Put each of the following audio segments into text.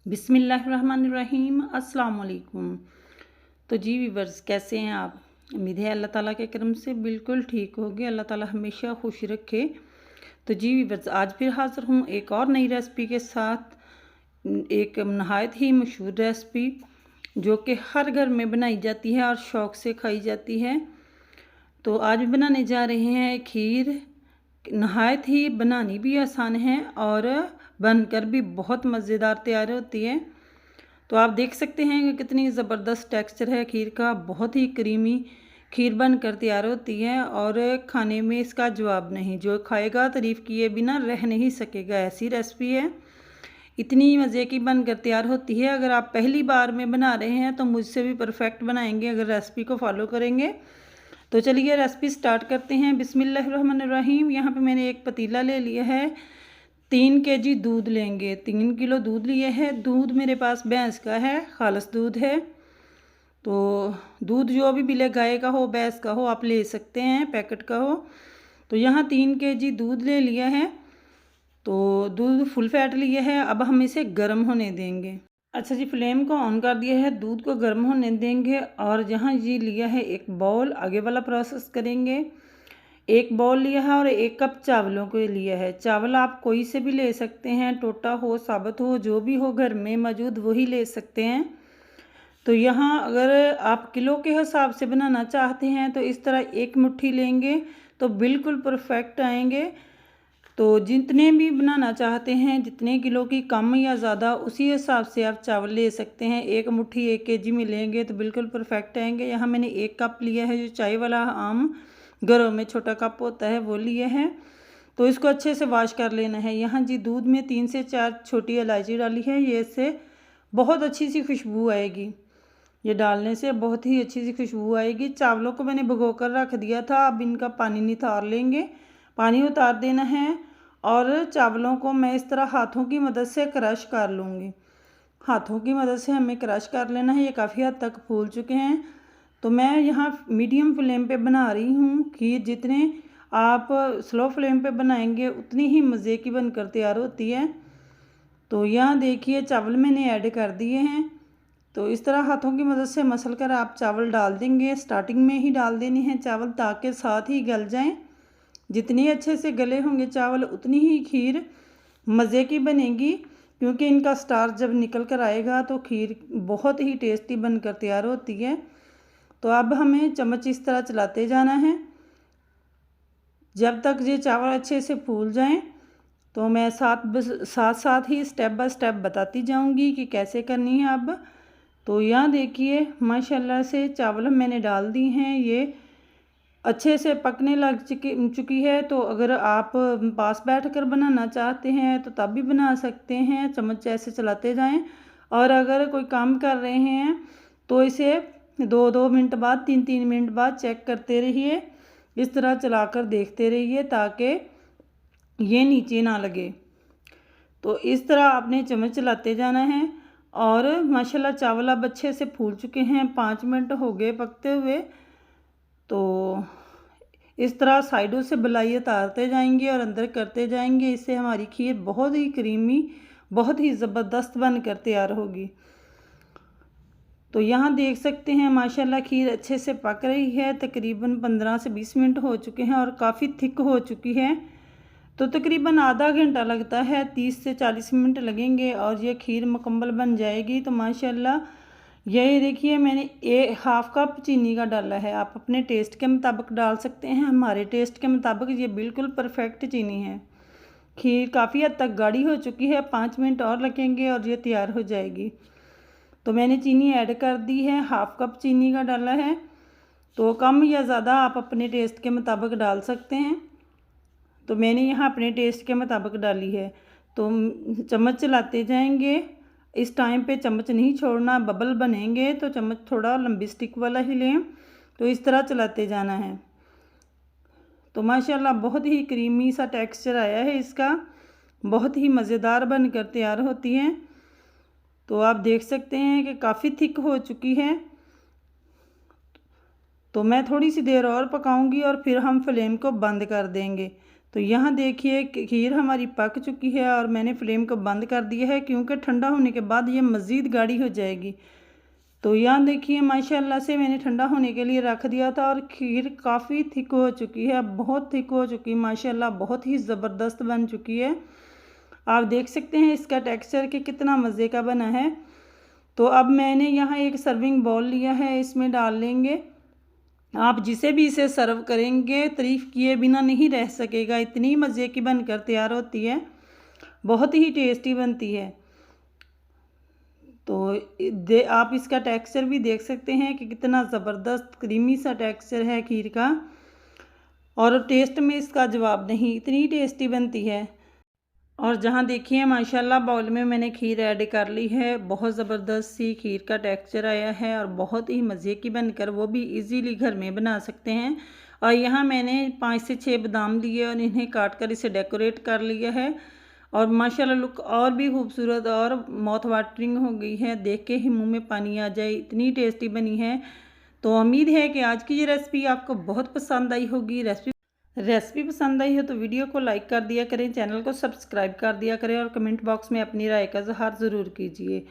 बिस्मिल्लाहिर्रहमानिर्रहीम अस्सलाम वालेकुम। तो जी वीवर्स, कैसे हैं आप? उम्मीद है अल्लाह ताला के करम से बिल्कुल ठीक होगे। अल्लाह ताला हमेशा खुश रखे। तो जी वीवर्स, आज फिर हाज़िर हूँ एक और नई रेसिपी के साथ। एक नहायत ही मशहूर रेसिपी जो कि हर घर में बनाई जाती है और शौक़ से खाई जाती है। तो आज बनाने जा रहे हैं खीर। नहायत ही बनानी भी आसान है और बनकर भी बहुत मज़ेदार तैयार होती है। तो आप देख सकते हैं कि कितनी ज़बरदस्त टेक्सचर है खीर का। बहुत ही क्रीमी खीर बनकर तैयार होती है और खाने में इसका जवाब नहीं। जो खाएगा तारीफ़ किए बिना रह नहीं सकेगा, ऐसी रेसिपी है। इतनी मज़े की बनकर तैयार होती है। अगर आप पहली बार में बना रहे हैं तो मुझसे भी परफेक्ट बनाएंगे अगर रेसिपी को फॉलो करेंगे। तो चलिए रेसिपी स्टार्ट करते हैं। बिस्मिल्लाहिर्रहमानिर्रहीम। यहाँ पे मैंने एक पतीला ले लिया है। 3 केजी दूध लेंगे। 3 किलो दूध लिए है। दूध मेरे पास भैंस का है, खालिस दूध है। तो दूध जो भी मिले, गाय का हो, भैंस का हो, आप ले सकते हैं, पैकेट का हो। तो यहाँ 3 केजी दूध ले लिया है। तो दूध फुल फैट लिए है। अब हम इसे गर्म होने देंगे। अच्छा जी, फ्लेम को ऑन कर दिया है, दूध को गर्म होने देंगे। और यहाँ ये लिया है एक बाउल, आगे वाला प्रोसेस करेंगे। एक बाउल लिया है और 1 कप चावलों को लिया है। चावल आप कोई से भी ले सकते हैं, टोटा हो, साबुत हो, जो भी हो घर में मौजूद वही ले सकते हैं। तो यहाँ अगर आप किलो के हिसाब से बनाना चाहते हैं तो इस तरह 1 मुट्ठी लेंगे तो बिल्कुल परफेक्ट आएंगे। तो जितने भी बनाना चाहते हैं, जितने किलो की कम या ज़्यादा, उसी हिसाब से आप चावल ले सकते हैं। 1 मुट्ठी 1 केजी में लेंगे तो बिल्कुल परफेक्ट आएंगे। यहाँ मैंने 1 कप लिया है, जो चाय वाला आम घरों में छोटा कप होता है वो लिया है। तो इसको अच्छे से वॉश कर लेना है। यहाँ जी दूध में 3 से 4 छोटी इलायची डाली है। ये इससे बहुत अच्छी सी खुशबू आएगी। ये डालने से बहुत ही अच्छी सी खुशबू आएगी। चावलों को मैंने भिगो कर रख दिया था। अब इनका पानी नितार लेंगे। पानी उतार देना है और चावलों को मैं इस तरह हाथों की मदद से क्रश कर लूँगी। हाथों की मदद से हमें क्रश कर लेना है। ये काफ़ी हद तक फूल चुके हैं। तो मैं यहाँ मीडियम फ्लेम पे बना रही हूँ खीर। जितने आप स्लो फ्लेम पे बनाएंगे उतनी ही मज़े की बनकर तैयार होती है। तो यहाँ देखिए चावल मैंने ऐड कर दिए हैं। तो इस तरह हाथों की मदद से मसल कर आप चावल डाल देंगे। स्टार्टिंग में ही डाल देने हैं चावल ताकि साथ ही गल जाएं। जितनी अच्छे से गले होंगे चावल उतनी ही खीर मज़े की बनेगी, क्योंकि इनका स्टार्च जब निकल कर आएगा तो खीर बहुत ही टेस्टी बनकर तैयार होती है। तो अब हमें चम्मच इस तरह चलाते जाना है जब तक ये चावल अच्छे से फूल जाएं। तो मैं साथ साथ ही स्टेप बाय स्टेप बताती जाऊंगी कि कैसे करनी है अब। तो यहाँ देखिए माशाल्लाह से चावल मैंने डाल दी हैं। ये अच्छे से पकने लग चुकी है। तो अगर आप पास बैठकर बनाना चाहते हैं तो तब भी बना सकते हैं, चम्मच ऐसे चलाते जाएं। और अगर कोई काम कर रहे हैं तो इसे 2-2 मिनट बाद, 3-3 मिनट बाद चेक करते रहिए। इस तरह चलाकर देखते रहिए ताकि ये नीचे ना लगे। तो इस तरह आपने चम्मच चलाते जाना है। और माशाल्लाह चावल अब अच्छे से फूल चुके हैं। 5 मिनट हो गए पकते हुए। तो इस तरह साइडों से बलाई उतारते जाएंगे और अंदर करते जाएंगे। इससे हमारी खीर बहुत ही क्रीमी, बहुत ही ज़बरदस्त बनकर तैयार होगी। तो यहाँ देख सकते हैं माशाल्लाह खीर अच्छे से पक रही है। तकरीबन 15 से 20 मिनट हो चुके हैं और काफ़ी थिक हो चुकी है। तो तकरीबन आधा घंटा लगता है, 30 से 40 मिनट लगेंगे और ये खीर मुकम्मल बन जाएगी। तो माशाल्लाह ये देखिए मैंने 1/2 कप चीनी का डाला है। आप अपने टेस्ट के मुताबिक डाल सकते हैं। हमारे टेस्ट के मुताबिक ये बिल्कुल परफेक्ट चीनी है। खीर काफ़ी हद तक गाढ़ी हो चुकी है। 5 मिनट और लगेंगे और ये तैयार हो जाएगी। तो मैंने चीनी ऐड कर दी है, 1/2 कप चीनी का डाला है। तो कम या ज़्यादा आप अपने टेस्ट के मुताबिक डाल सकते हैं। तो मैंने यहाँ अपने टेस्ट के मुताबिक डाली है। तो चम्मच चलाते जाएंगे। इस टाइम पे चम्मच नहीं छोड़ना, बबल बनेंगे तो चम्मच थोड़ा लंबी स्टिक वाला ही लें। तो इस तरह चलाते जाना है। तो माशाल्लाह बहुत ही क्रीमी सा टेक्सचर आया है इसका। बहुत ही मज़ेदार बनकर तैयार होती है। तो आप देख सकते हैं कि काफ़ी थिक हो चुकी है। तो मैं थोड़ी सी देर और पकाऊंगी और फिर हम फ्लेम को बंद कर देंगे तो यहाँ देखिए खीर हमारी पक चुकी है और मैंने फ्लेम को बंद कर दिया है, क्योंकि ठंडा होने के बाद ये मज़ीद गाढ़ी हो जाएगी। तो यहाँ देखिए माशाल्लाह से मैंने ठंडा होने के लिए रख दिया था और खीर काफ़ी थिक हो चुकी है, बहुत थिक हो चुकी है माशाल्लाह, बहुत ही ज़बरदस्त बन चुकी है। आप देख सकते हैं इसका टेक्सचर कि कितना मज़े का बना है। तो अब मैंने यहाँ एक सर्विंग बाउल लिया है, इसमें डाल लेंगे। आप जिसे भी इसे सर्व करेंगे तारीफ़ किए बिना नहीं रह सकेगा, इतनी मज़े की बनकर तैयार होती है, बहुत ही टेस्टी बनती है। तो आप इसका टेक्सचर भी देख सकते हैं कि कितना ज़बरदस्त क्रीमी सा टेक्सचर है खीर का, और टेस्ट में इसका जवाब नहीं, इतनी टेस्टी बनती है। और जहाँ देखिए माशाल्लाह बाउल में मैंने खीर ऐड कर ली है, बहुत ज़बरदस्त सी खीर का टेक्सचर आया है और बहुत ही मज़े की बनकर, वो भी इजीली घर में बना सकते हैं। और यहाँ मैंने 5 से 6 बादाम लिए और इन्हें काट कर इसे डेकोरेट कर लिया है, और माशाल्लाह लुक और भी खूबसूरत और माउथ वाटरिंग हो गई है, देख के ही मुँह में पानी आ जाए, इतनी टेस्टी बनी है। तो उम्मीद है कि आज की ये रेसिपी आपको बहुत पसंद आई होगी। रेसिपी पसंद आई हो तो वीडियो को लाइक कर दिया करें, चैनल को सब्सक्राइब कर दिया करें और कमेंट बॉक्स में अपनी राय का इज़हार ज़रूर कीजिए।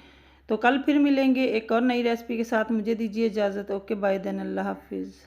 तो कल फिर मिलेंगे एक और नई रेसिपी के साथ। मुझे दीजिए इजाज़त। ओके बाय देन, अल्लाह हाफिज़।